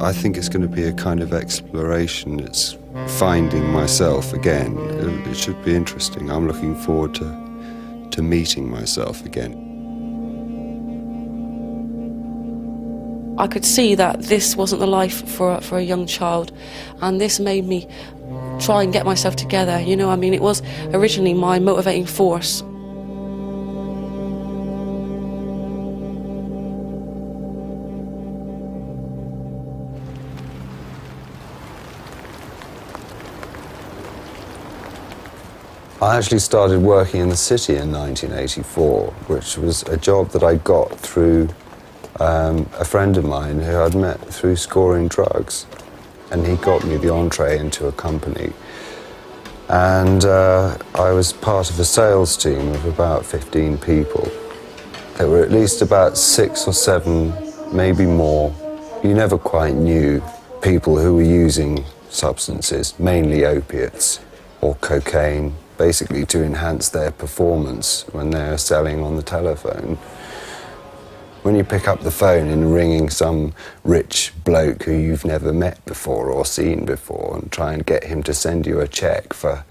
I think it's going to be a kind of exploration. It's finding myself again. It should be interesting. I'm looking forward to meeting myself again. I could see that this wasn't the life for a young child, and this made me try and get myself together, you know. I mean, it was originally my motivating force. I actually started working in the city in 1984, which was a job that I got through a friend of mine who I'd met through scoring drugs. And he got me the entree into a company. And I was part of a sales team of about 15 people. There were at least about 6 or 7, maybe more. You never quite knew people who were using substances, mainly opiates or cocaine, basically to enhance their performance when they're selling on the telephone. When you pick up the phone and ringing some rich bloke who you've never met before or seen before and try and get him to send you a cheque for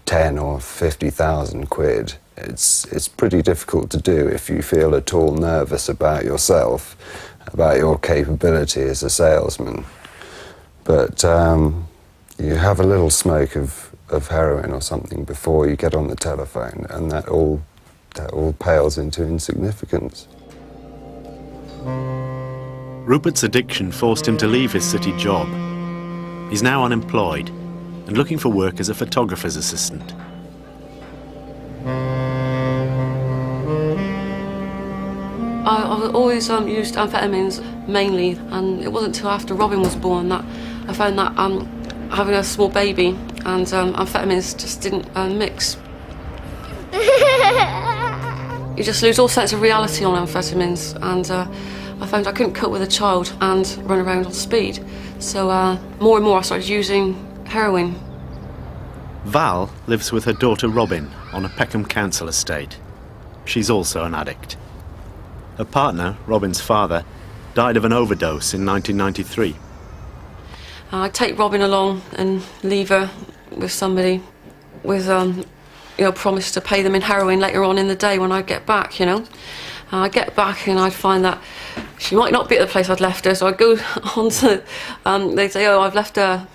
10 or 50,000 quid, it's pretty difficult to do if you feel at all nervous about yourself, about your capability as a salesman. But you have a little smoke of heroin or something before you get on the telephone, and that all pales into insignificance. Rupert's addiction forced him to leave his city job. He's now unemployed and looking for work as a photographer's assistant. I always used amphetamines mainly, and it wasn't until after Robin was born that I found that having a small baby and amphetamines just didn't mix. You just lose all sense of reality on amphetamines, and I found I couldn't cope with a child and run around on speed. So more and more I started using heroin. Val lives with her daughter Robin on a Peckham Council estate. She's also an addict. Her partner, Robin's father, died of an overdose in 1993. I'd take Robin along and leave her with somebody with promise to pay them in heroin later on in the day when I get back, you know. I'd get back and I'd find that she might not be at the place I'd left her, so I'd go on to, they'd say, oh, I've left her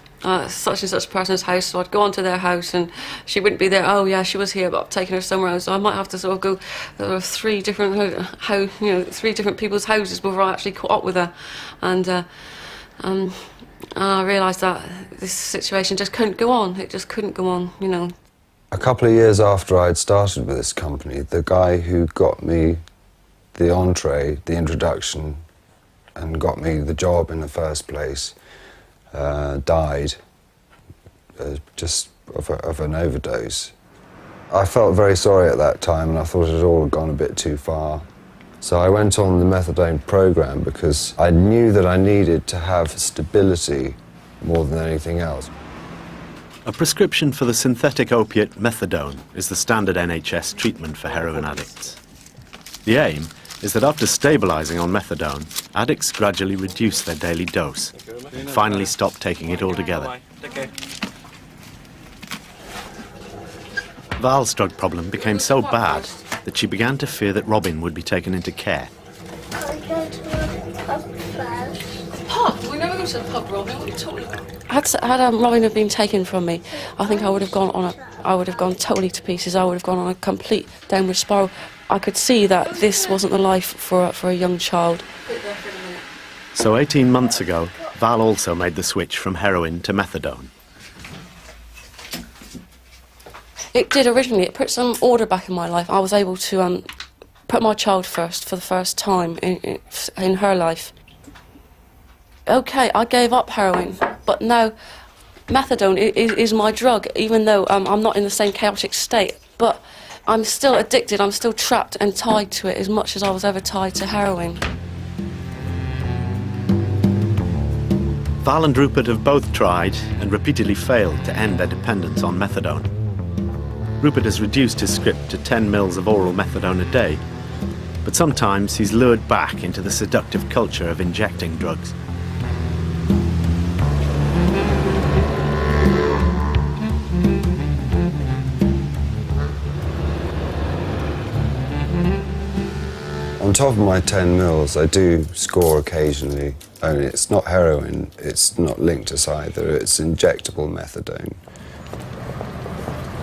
such and such person's house, so I'd go on to their house and she wouldn't be there. Oh yeah, she was here, but I've taken her somewhere else, so I might have to sort of go, there were 3 different, 3 different people's houses before I actually caught up with her. And I realised that this situation just couldn't go on. It just couldn't go on, you know. A couple of years after I'd started with this company, the guy who got me the entree, the introduction, and got me the job in the first place, died just of an overdose. I felt very sorry at that time, and I thought it had all gone a bit too far. So I went on the methadone program because I knew that I needed to have stability more than anything else. A prescription for the synthetic opiate methadone is the standard NHS treatment for heroin addicts. The aim is that after stabilising on methadone, addicts gradually reduce their daily dose and finally stop taking it altogether. Val's drug problem became so bad that she began to fear that Robin would be taken into care. I go to the pub first. Pub? We never go to the pub, Robin. What are you talking about? Had Robin have been taken from me, I think I would have gone totally to pieces. I would have gone on a complete downward spiral. I could see that this wasn't the life for a young child. So 18 months ago, Val also made the switch from heroin to methadone. It did originally. It put some order back in my life. I was able to put my child first for the first time in her life. Okay, I gave up heroin, but now methadone is my drug, even though I'm not in the same chaotic state. But I'm still addicted, I'm still trapped and tied to it as much as I was ever tied to heroin. Val and Rupert have both tried and repeatedly failed to end their dependence on methadone. Rupert has reduced his script to 10 mils of oral methadone a day, but sometimes he's lured back into the seductive culture of injecting drugs. top of my 10 mils, I do score occasionally. Only it's not heroin, it's not linked to either, it's injectable methadone.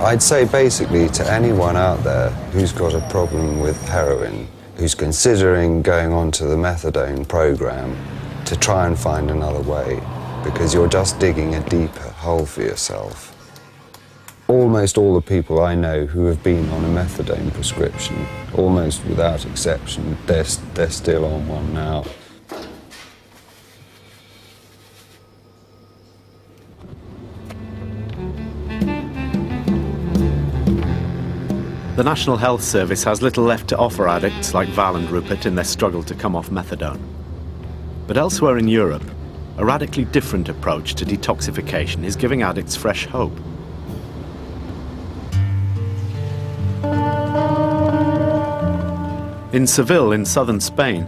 I'd say basically to anyone out there who's got a problem with heroin, who's considering going on to the methadone program, to try and find another way, because you're just digging a deeper hole for yourself. Almost all the people I know who have been on a methadone prescription, almost without exception, they're still on one now. The National Health Service has little left to offer addicts like Val and Rupert in their struggle to come off methadone. But elsewhere in Europe, a radically different approach to detoxification is giving addicts fresh hope. In Seville, in southern Spain,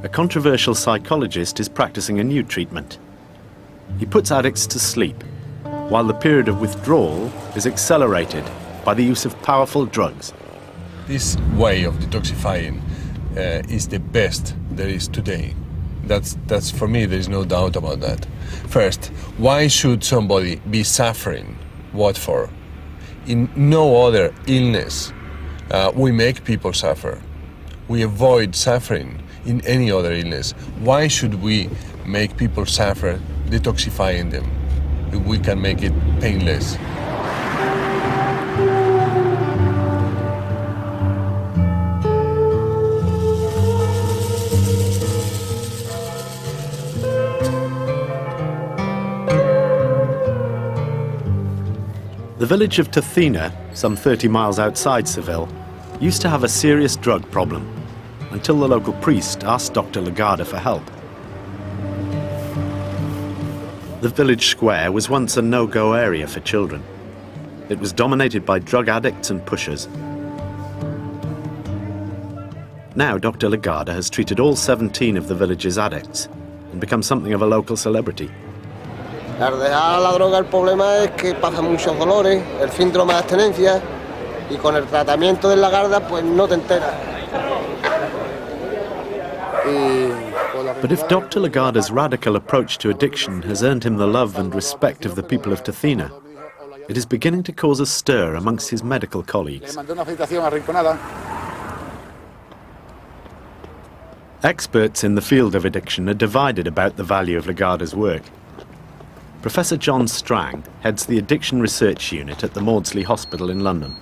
a controversial psychologist is practicing a new treatment. He puts addicts to sleep, while the period of withdrawal is accelerated by the use of powerful drugs. This way of detoxifying is the best there is today. That's for me, there is no doubt about that. First, why should somebody be suffering? What for? In no other illness we make people suffer. We avoid suffering in any other illness. Why should we make people suffer detoxifying them if we can make it painless? The village of Tacina, some 30 miles outside Seville, used to have a serious drug problem, until the local priest asked Dr. Lagarde for help. The village square was once a no-go area for children. It was dominated by drug addicts and pushers. Now Dr. Lagarde has treated all 17 of the village's addicts and become something of a local celebrity. Al dejar la droga, el problema es que pasan muchos dolores, el síndrome de abstinencia, y con el tratamiento de la garda, pues no te enteras. But if Dr. Lagarde's radical approach to addiction has earned him the love and respect of the people of Tacina, it is beginning to cause a stir amongst his medical colleagues. Experts in the field of addiction are divided about the value of Lagarde's work. Professor John Strang heads the Addiction Research Unit at the Maudsley Hospital in London.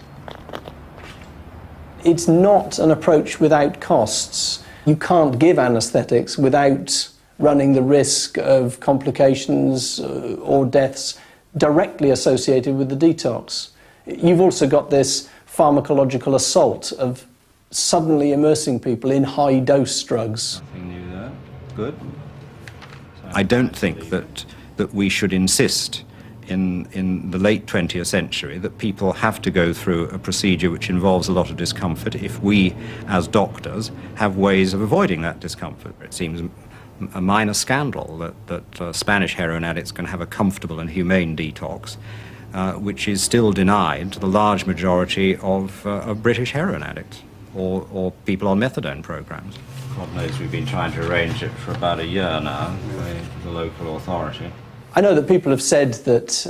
It's not an approach without costs. You can't give anaesthetics without running the risk of complications or deaths directly associated with the detox. You've also got this pharmacological assault of suddenly immersing people in high-dose drugs. Nothing new there. Good. I don't think that we should insist in the late 20th century that people have to go through a procedure which involves a lot of discomfort if we, as doctors, have ways of avoiding that discomfort. It seems a minor scandal that Spanish heroin addicts can have a comfortable and humane detox, which is still denied to the large majority of British heroin addicts or people on methadone programs. God knows we've been trying to arrange it for about a year now with the local authority. I know that people have said that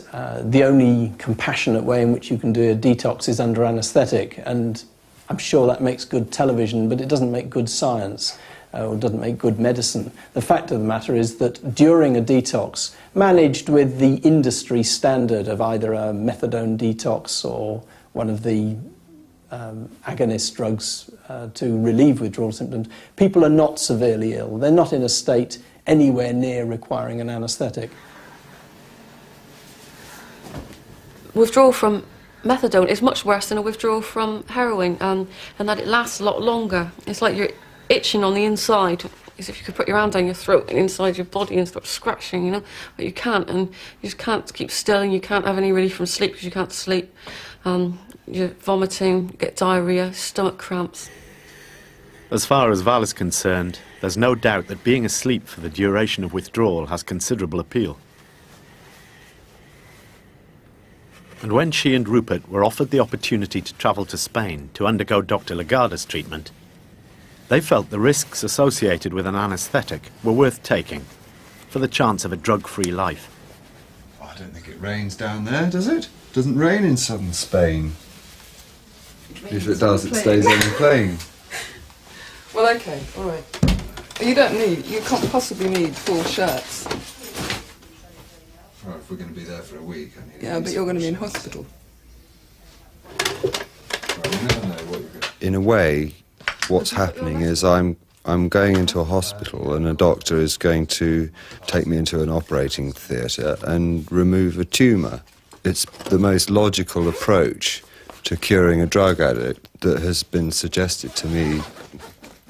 the only compassionate way in which you can do a detox is under anaesthetic, and I'm sure that makes good television, but it doesn't make good science, or doesn't make good medicine. The fact of the matter is that during a detox, managed with the industry standard of either a methadone detox or one of the agonist drugs to relieve withdrawal symptoms, people are not severely ill. They're not in a state anywhere near requiring an anaesthetic. Withdrawal from methadone is much worse than a withdrawal from heroin, and that it lasts a lot longer. It's like you're itching on the inside, as if you could put your hand down your throat and inside your body and start scratching, you know, but you can't, and you just can't keep still, and you can't have any relief from sleep because you can't sleep. You're vomiting, you get diarrhoea, stomach cramps. As far as Val is concerned, there's no doubt that being asleep for the duration of withdrawal has considerable appeal. And when she and Rupert were offered the opportunity to travel to Spain to undergo Dr. Lagarde's treatment, They felt the risks associated with an anaesthetic were worth taking for the chance of a drug-free life. I don't think it rains down there, does it? Doesn't rain in southern Spain. If it does, it stays on the plane. Well, okay, all right. You can't possibly need 4 shirts. Right, if we're going to be there for a week, I need. Yeah, but you're going to be in hospital. Right, you never know what you're going to... In a way, what's happening is I'm going into a hospital and a doctor is going to take me into an operating theatre and remove a tumour. It's the most logical approach to curing a drug addict that has been suggested to me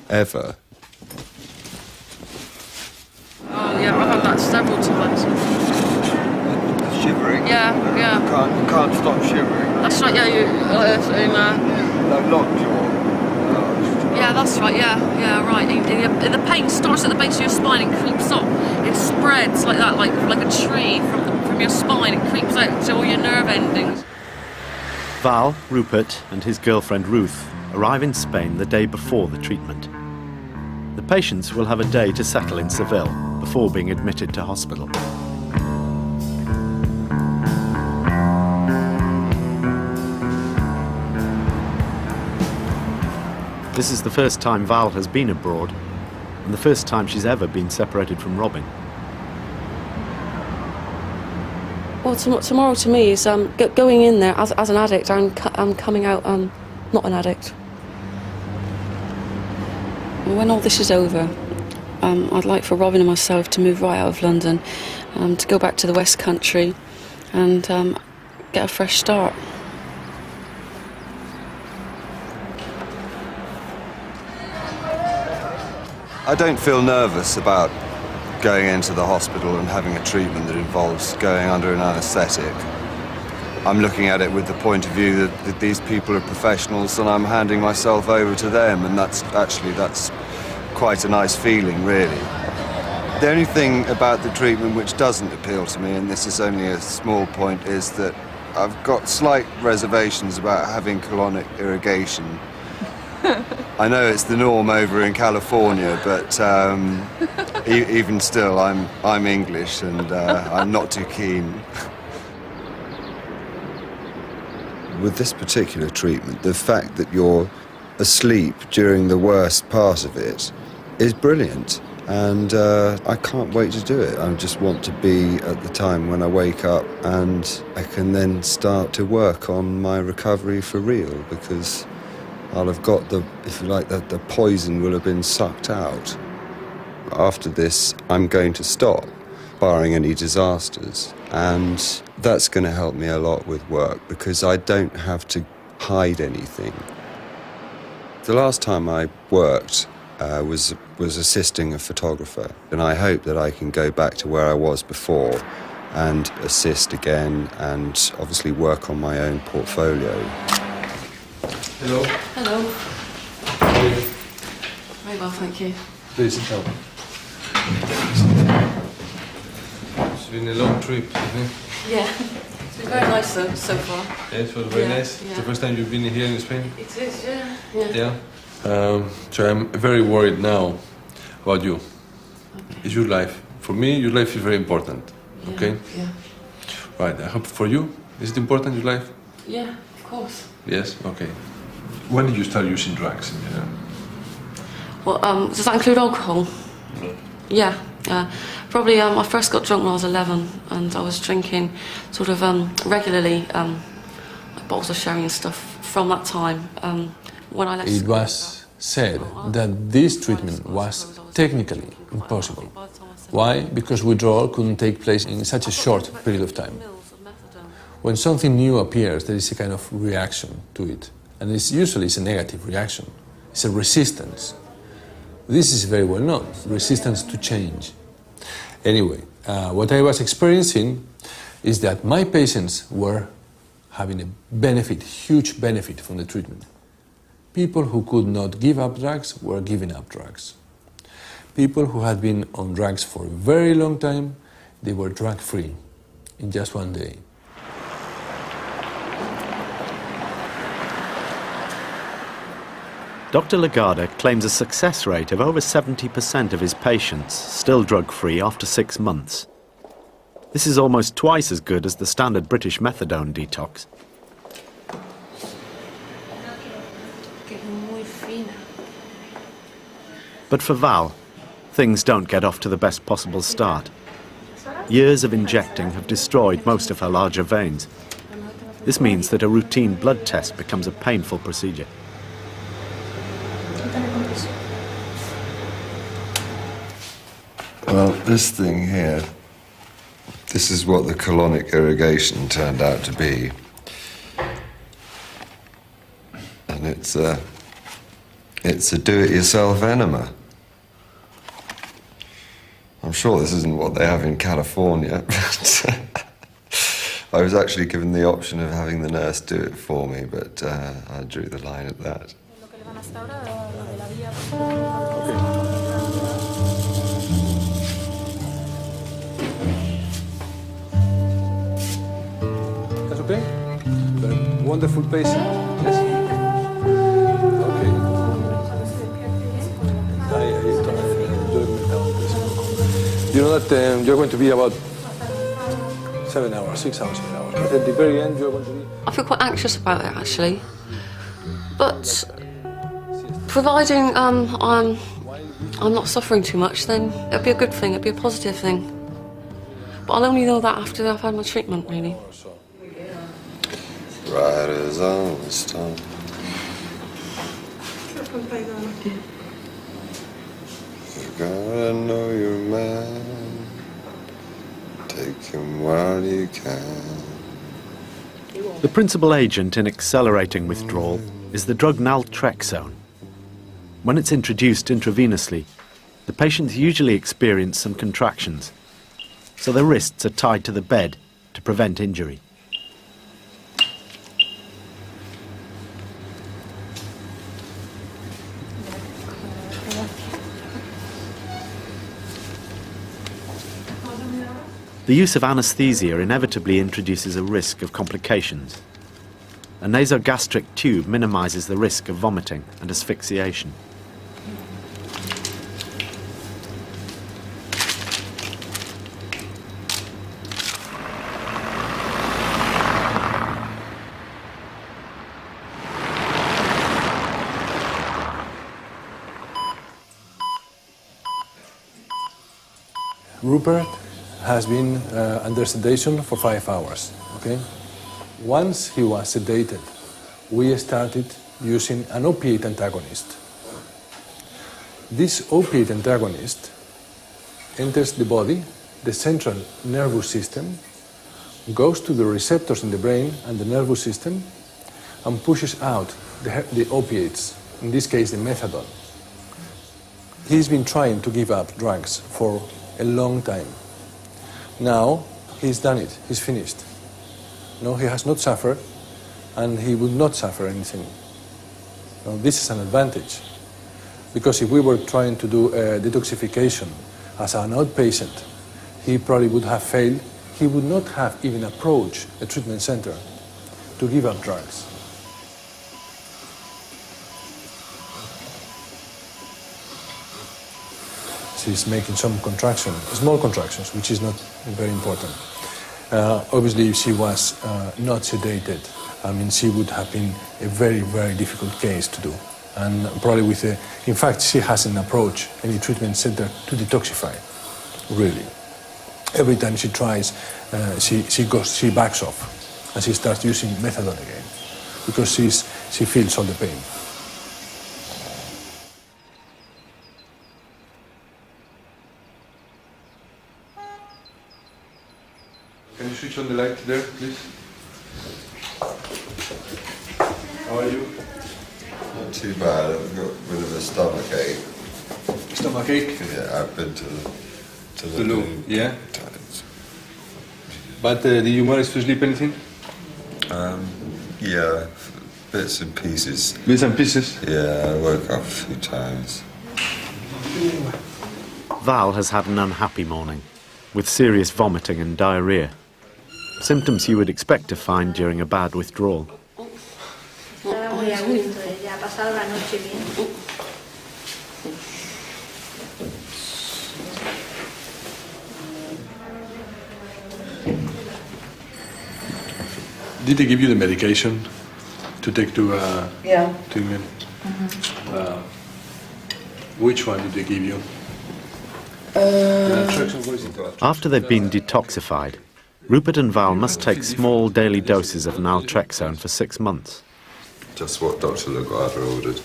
ever. Oh yeah, I've had that several times. Shivering? Yeah. You can't stop shivering. That's right, yeah, Like lockjaw. yeah, that's right, yeah, right. The pain starts at the base of your spine and creeps up. It spreads like that, like a tree from your spine. It creeps out to all your nerve endings. Val, Rupert and his girlfriend Ruth arrive in Spain the day before the treatment. The patients will have a day to settle in Seville before being admitted to hospital. This is the first time Val has been abroad and the first time she's ever been separated from Robin. Well, tomorrow to me is going in there as an addict and coming out not an addict. When all this is over, I'd like for Robin and myself to move right out of London, to go back to the West Country and get a fresh start. I don't feel nervous about going into the hospital and having a treatment that involves going under an anaesthetic. I'm looking at it with the point of view that these people are professionals and I'm handing myself over to them, and that's quite a nice feeling, really. The only thing about the treatment which doesn't appeal to me, and this is only a small point, is that I've got slight reservations about having colonic irrigation. I know it's the norm over in California, but even still, I'm English and I'm not too keen. With this particular treatment, the fact that you're asleep during the worst part of it is brilliant, and I can't wait to do it. I just want to be at the time when I wake up and I can then start to work on my recovery for real, because I'll have got the poison will have been sucked out. After this, I'm going to stop, barring any disasters, and that's going to help me a lot with work because I don't have to hide anything. The last time I worked was assisting a photographer, and I hope that I can go back to where I was before and assist again and obviously work on my own portfolio. Hello. Hello. Very well, thank you. Please help. It's been a long trip, isn't it? Yeah, it's been very nice so far. Yeah, it was very nice. Yeah. It's the first time you've been here in Spain? It is, yeah. So I'm very worried now about you. Okay. It's your life. For me, your life is very important. Yeah, okay? Yeah. Right, I hope for you, is it important, your life? Yeah, of course. Yes? Okay. When did you start using drugs in general? Well, does that include alcohol? No. Yeah. Probably I first got drunk when I was 11 and I was drinking sort of regularly, bottles of sherry and stuff from that time. When I left It school, was said that this treatment was technically impossible. Why? Because withdrawal couldn't take place in such a short period of time. When something new appears, there is a kind of reaction to it. And it's usually a negative reaction. It's a resistance. This is very well known, resistance to change. Anyway, what I was experiencing is that my patients were having a benefit, huge benefit from the treatment. People who could not give up drugs were giving up drugs. People who had been on drugs for a very long time, they were drug-free in just one day. Dr. Lagarde claims a success rate of over 70% of his patients still drug-free after 6 months. This is almost twice as good as the standard British methadone detox. But for Val, things don't get off to the best possible start. Years of injecting have destroyed most of her larger veins. This means that a routine blood test becomes a painful procedure. Well, this thing here, this is what the colonic irrigation turned out to be. And it's a do-it-yourself enema. I'm sure this isn't what they have in California, but I was actually given the option of having the nurse do it for me, but I drew the line at that. That's okay? Very wonderful patient. Yes? Okay. You know that you're going to be about 7 hours, 6 hours, 7 hours. But at the very end, you're going to be... I feel quite anxious about it, actually. But providing I'm not suffering too much, then it'll be a good thing, it'll be a positive thing. But I'll only know that after I've had my treatment, really. Riders on the storm. You gotta know your man. Take him while you can. The principal agent in accelerating withdrawal is the drug naltrexone. When it's introduced intravenously, the patients usually experience some contractions, so their wrists are tied to the bed to prevent injury. The use of anaesthesia inevitably introduces a risk of complications. A nasogastric tube minimises the risk of vomiting and asphyxiation. Rupert has been under sedation for 5 hours, okay? Once he was sedated, we started using an opiate antagonist. This opiate antagonist enters the body, the central nervous system, goes to the receptors in the brain and the nervous system, and pushes out the opiates, in this case the methadone. He's been trying to give up drugs for a long time. Now he's done it, he's finished. No, he has not suffered, and he will not suffer anything. Now, this is an advantage, because if we were trying to do detoxification as an outpatient, he probably would have failed. He would not have even approached a treatment center to give up drugs. She's making some contractions, small contractions, which is not very important. Obviously, if she was not sedated, I mean, she would have been a very, very difficult case to do. And probably with in fact, she hasn't approached any treatment center to detoxify, really. Every time she tries, she backs off, and she starts using methadone again, because she feels all the pain. Can you switch on the light there, please? How are you? Not too bad. I've got rid of a stomach ache. Stomach ache? Yeah, I've been to the loo. Yeah? Times. But did you manage to sleep anything? Yeah, bits and pieces. Bits and pieces? Yeah, I woke up a few times. Val has had an unhappy morning, with serious vomiting and diarrhoea. Symptoms you would expect to find during a bad withdrawal. pasado la noche bien. Did they give you the medication to take to Yeah. treatment? Which one did they give you? After they've been detoxified, Rupert and Val must take small daily doses of naltrexone for 6 months. Just what Dr. Lagarde ordered.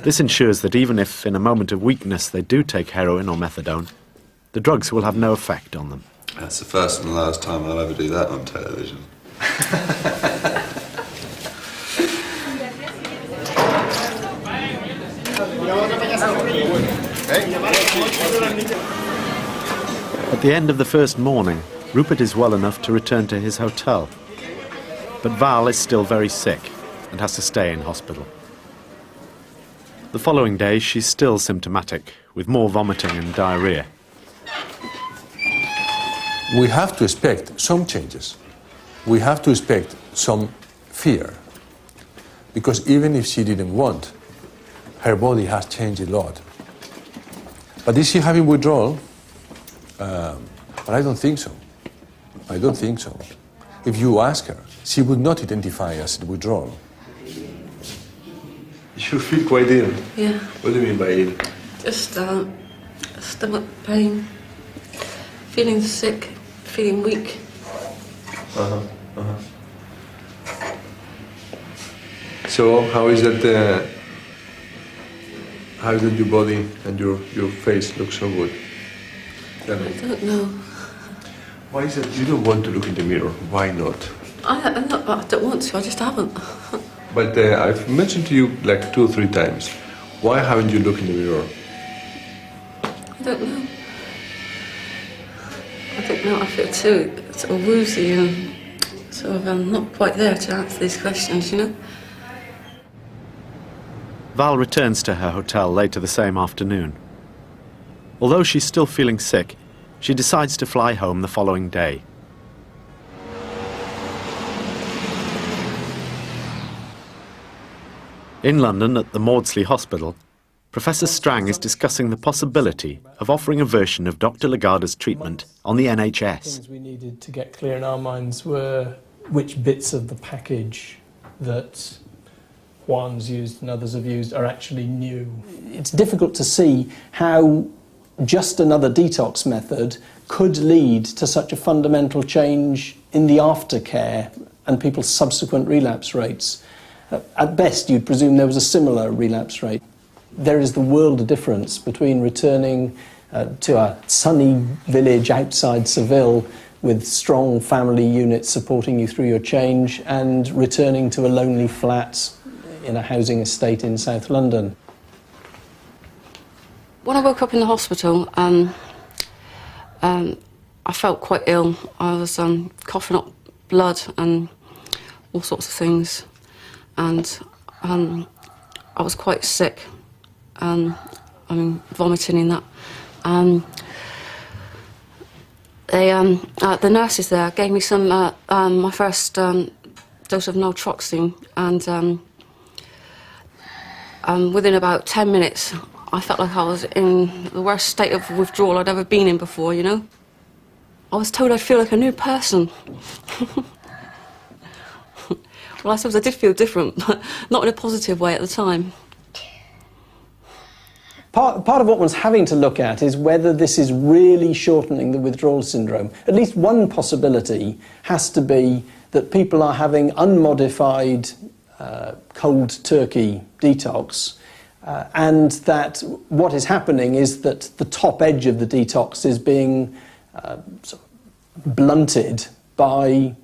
This ensures that even if in a moment of weakness they do take heroin or methadone, the drugs will have no effect on them. That's the first and last time I'll ever do that on television. At the end of the first morning, Rupert is well enough to return to his hotel. But Val is still very sick and has to stay in hospital. The following day, she's still symptomatic, with more vomiting and diarrhea. We have to expect some changes. We have to expect some fear. Because even if she didn't want, her body has changed a lot. But is she having withdrawal? But I don't think so. I don't think so. If you ask her, she would not identify as withdrawal. You feel quite ill? Yeah. What do you mean by ill? Just stomach pain, feeling sick, feeling weak. So how is that? How is that your body and your face look so good? Tell me. I don't know. Why is it you don't want to look in the mirror? Why not? I don't want to, I just haven't. But I've mentioned to you like 2 or 3 times. Why haven't you looked in the mirror? I don't know. I don't know, I feel too sort of woozy and sort of not quite there to answer these questions, you know? Val returns to her hotel later the same afternoon. Although she's still feeling sick, she decides to fly home the following day. In London, at the Maudsley Hospital, Professor Strang is discussing the possibility of offering a version of Dr. Lagarde's treatment on the NHS. Things we needed to get clear in our minds were which bits of the package that Juan's used and others have used are actually new. It's difficult to see how just another detox method could lead to such a fundamental change in the aftercare and people's subsequent relapse rates. At best, you'd presume there was a similar relapse rate. There is the world of difference between returning to a sunny village outside Seville with strong family units supporting you through your change and returning to a lonely flat in a housing estate in South London. When I woke up in the hospital, I felt quite ill. I was coughing up blood and all sorts of things, and I was quite sick. Vomiting in that. The nurses there gave me some my first dose of naltrexone, and within about 10 minutes, I felt like I was in the worst state of withdrawal I'd ever been in before, you know? I was told I'd feel like a new person. Well, I suppose I did feel different, but not in a positive way at the time. Part of what one's having to look at is whether this is really shortening the withdrawal syndrome. At least one possibility has to be that people are having unmodified cold turkey detox, and that what is happening is that the top edge of the detox is being sort of blunted by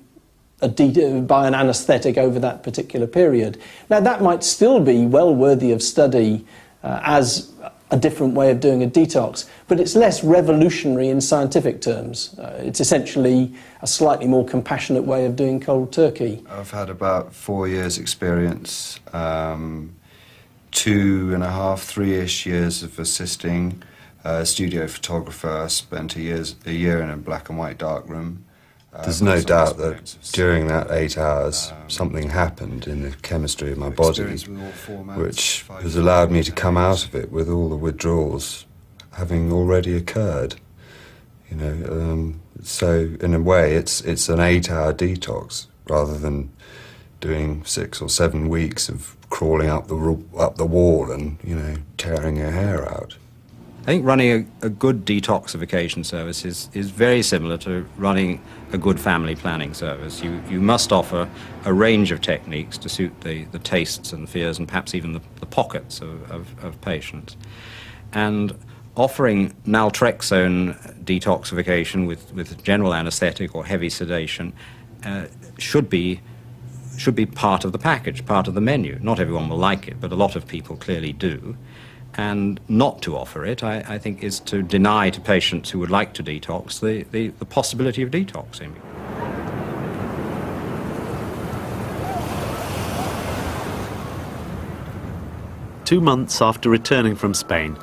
an anaesthetic over that particular period. Now, that might still be well worthy of study as a different way of doing a detox, but it's less revolutionary in scientific terms. It's essentially a slightly more compassionate way of doing cold turkey. I've had about 4 years experience, 2.5, 3-ish years of assisting a studio photographer. I spent a year in a black and white darkroom. There's no doubt that during that 8 hours, something happened in the chemistry of my body, which has allowed me to come out of it with all the withdrawals having already occurred. You know, so in a way, it's an 8-hour detox rather than doing 6 or 7 weeks of crawling up the wall and, you know, tearing your hair out. I think running a good detoxification service is very similar to running a good family planning service. You must offer a range of techniques to suit the tastes and fears and perhaps even the pockets of patients. And offering naltrexone detoxification with general anaesthetic or heavy sedation should be part of the package, part of the menu. Not everyone will like it, but a lot of people clearly do. And not to offer it, I think, is to deny to patients who would like to detox the possibility of detoxing. Two months after returning from Spain,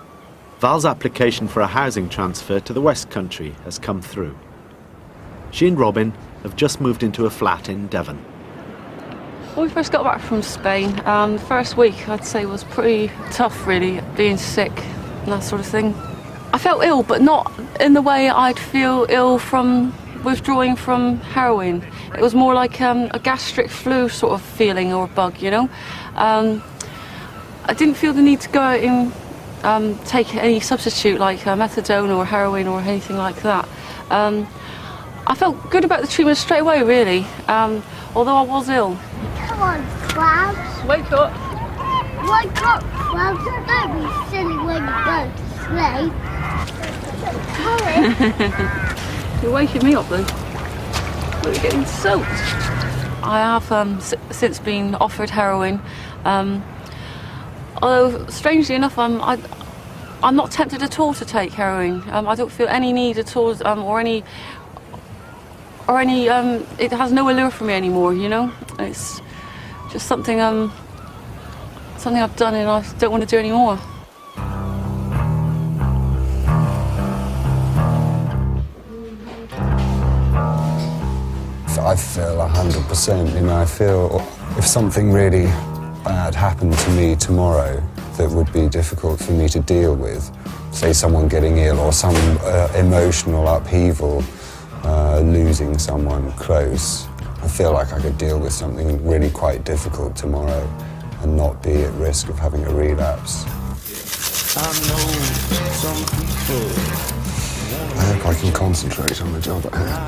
Val's application for a housing transfer to the West Country has come through. She and Robin have just moved into a flat in Devon. When we first got back from Spain, the first week I'd say was pretty tough, really, being sick and that sort of thing. I felt ill, but not in the way I'd feel ill from withdrawing from heroin. It was more like a gastric flu sort of feeling or bug, you know. I didn't feel the need to go out and take any substitute like methadone or heroin or anything like that. I felt good about the treatment straight away, really, although I was ill. Come on, Clouds. Wake up. Wake up, Clouds. Don't be silly when you go to sleep. Hurry. You're waking me up, then. We're getting soaked. I have since been offered heroin, although strangely enough, I'm not tempted at all to take heroin. I don't feel any need at all, or any. It has no allure for me anymore, you know? It's just something I've done and I don't want to do anymore. I feel 100%, you know, I feel if something really bad happened to me tomorrow that would be difficult for me to deal with, say someone getting ill or some emotional upheaval, losing someone close, I feel like I could deal with something really quite difficult tomorrow and not be at risk of having a relapse. I hope I can concentrate on the job at hand.